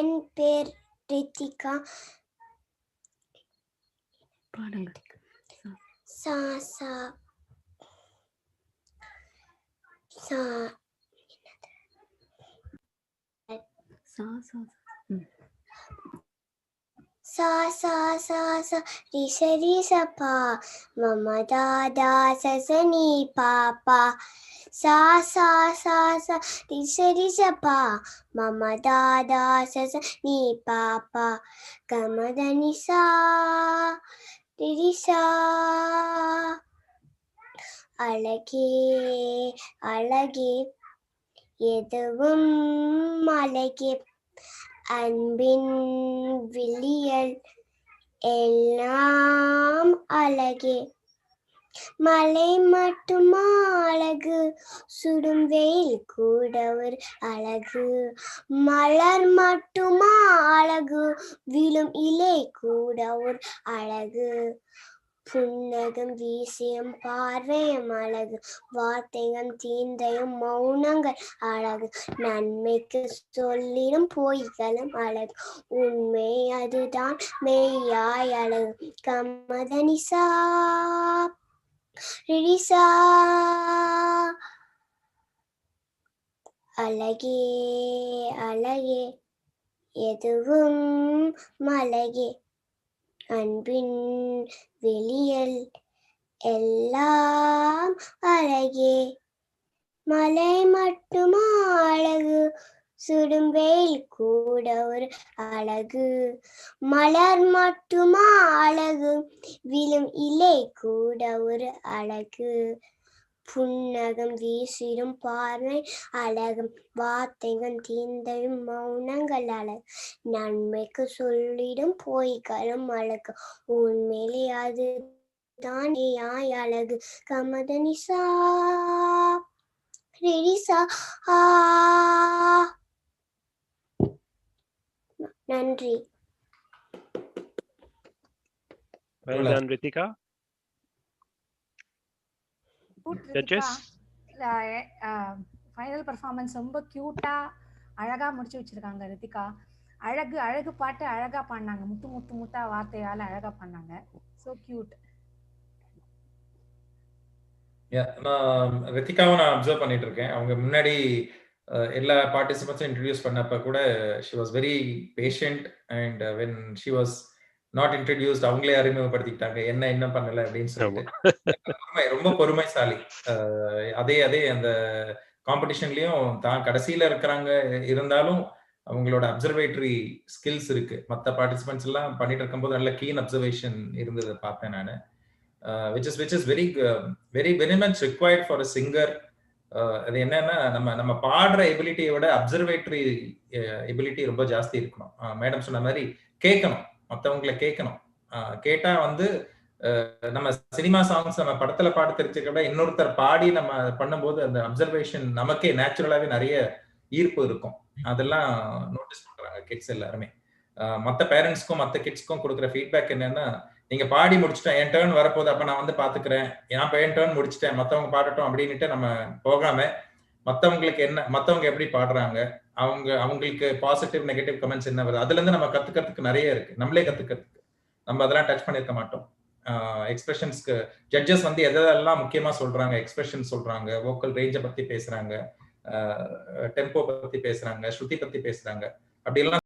என் பேர் ரித்திகா. பாடுங்க. சா சா சா சா சா சா சா சா சா ரி சரி ச பா மம தா தா ச ச நீ பா பா. சா சா சா சா ரி சரி ச பா மம தா தா ச ச நீ பா பா. கம த நி சா ரி சா. அழகே அழகே எதுவும் அழகே அன்பின் விழியல் எல்லாம் அழகே. மலை மட்டுமா அழகு, சுடும் வெயில் கூட ஒரு அழகு. மலர் மட்டுமா அழகு, விழும் இலை கூட ஒரு அழகு. புன்னகம் வீசியும் பார்வையும் அழகு, வார்த்தைகள் தீந்தையும் மௌனங்கள் அழகு. நன்மைக்கு சொல்லிடும் பொய்களும் அழகு, உண்மை அதுதான் மெய்யாய் அழகு. கமதனிசா ரிசா. அழகே அழகே எதுவும் அழகே அன்பின் வெளியல் எல்லாம் அழகே. மலை மட்டுமா அழகு, சுடும் வெயில் கூட ஒரு அழகு. மலர் மட்டுமா அழகு, விழும் இலை கூட ஒரு அழகு. புன்னகம் வீசிடும் பார்வை அழகு, வார்த்தைகள் தீந்தையும் மௌனங்கள் அழகு. நன்மைக்கு சொல்லிடும் பொய்களும் அழகு, உண்மையிலே அது தான் யாய் அழகு. கமதனிசா ரிசா. நன்றி. Well done, Ritika. Judges. Final performance ரொம்ப க்யூட்டா அழகா முடிச்சு வச்சிருக்காங்க ரித்திகா. அழகு அழகு பாட்டு அழகா பாடினாங்க, முத்து முத்து முத்தா வார்த்தையால அழகா பாடினாங்க. So cute. நான் ரித்திகாவை நான் அப்சர்வ் பண்ணிட்டு இருக்கேன். அவங்க முன்னாடி எல்லா பார்ட்டிசிபென்ட்ஸும் இன்ட்ரடியூஸ் பண்ணப்ப கூட she was very patient and when she was not introduced அவங்களே அறிமுகப்படுத்திக்கிட்டாங்க என்ன பண்ணல அப்படின்னு சொல்லிட்டு. ரொம்ப பொறுமைசாலி. அதே அந்த காம்படிஷன்லயும் தான் கடைசியில இருக்கிறாங்க இருந்தாலும் அவங்களோட அப்சர்வேட்டரி ஸ்கில்ஸ் இருக்கு. மற்ற பார்ட்டிசிபென்ட்ஸ் எல்லாம் பண்ணிட்டு இருக்கும்போது நல்ல கீன் அப்சர்வேஷன் இருந்ததை பார்த்தேன் நான். which is very much required for a singer. அது என்னன்னா நம்ம பாடுற எபிலிட்டியை விட அப்சர்வேட்டரி எபிலிட்டி ரொம்ப ஜாஸ்தி இருக்கணும். மேடம் சொன்ன மாதிரி கேட்கணும், மற்றவங்களை கேட்கணும். கேட்டா வந்து நம்ம சினிமா சாங்ஸ் நம்ம படத்துல பாட தெரிஞ்சுக்க விட இன்னொருத்தர் பாடி நம்ம பண்ணும்போது அந்த அப்சர்வேஷன் நமக்கே நேச்சுரலாவே நிறைய ஈர்ப்பு இருக்கும். அதெல்லாம் நோட்டீஸ் பண்றாங்க கிட்ஸ் எல்லாருமே. மற்ற பேரண்ட்ஸ்க்கும் மற்ற கிட்ஸ்க்கும் கொடுக்குற ஃபீட்பேக் என்னன்னா, நீங்க பாடி முடிச்சுட்டேன், என் டேர்ன் வரப்போகுது, அப்ப நான் வந்து பாத்துக்கிறேன், என் டேர்ன் முடிச்சுட்டேன், மத்தவங்க பாடட்டும் அப்படின்னுட்டு நம்ம போகாம மத்தவங்க எப்படி பாடுறாங்க, அவங்களுக்கு பாசிட்டிவ் நெகட்டிவ் கமெண்ட்ஸ் என்ன வருது, அதுல இருந்து நம்ம கத்துக்கிறதுக்கு நிறைய இருக்கு. நம்மளே கத்துக்கிறதுக்கு நம்ம அதெல்லாம் டச் பண்ணிருக்க மாட்டோம். எக்ஸ்பிரஷன்ஸ்க்கு ஜட்ஜஸ் வந்து எதெல்லாம் முக்கியமா சொல்றாங்க, எக்ஸ்பிரஷன் சொல்றாங்க, வோக்கல் ரேஞ்சை பத்தி பேசுறாங்க, டெம்போ பத்தி பேசுறாங்க, ஸ்ருதி பத்தி பேசுறாங்க, அப்படி எல்லாம்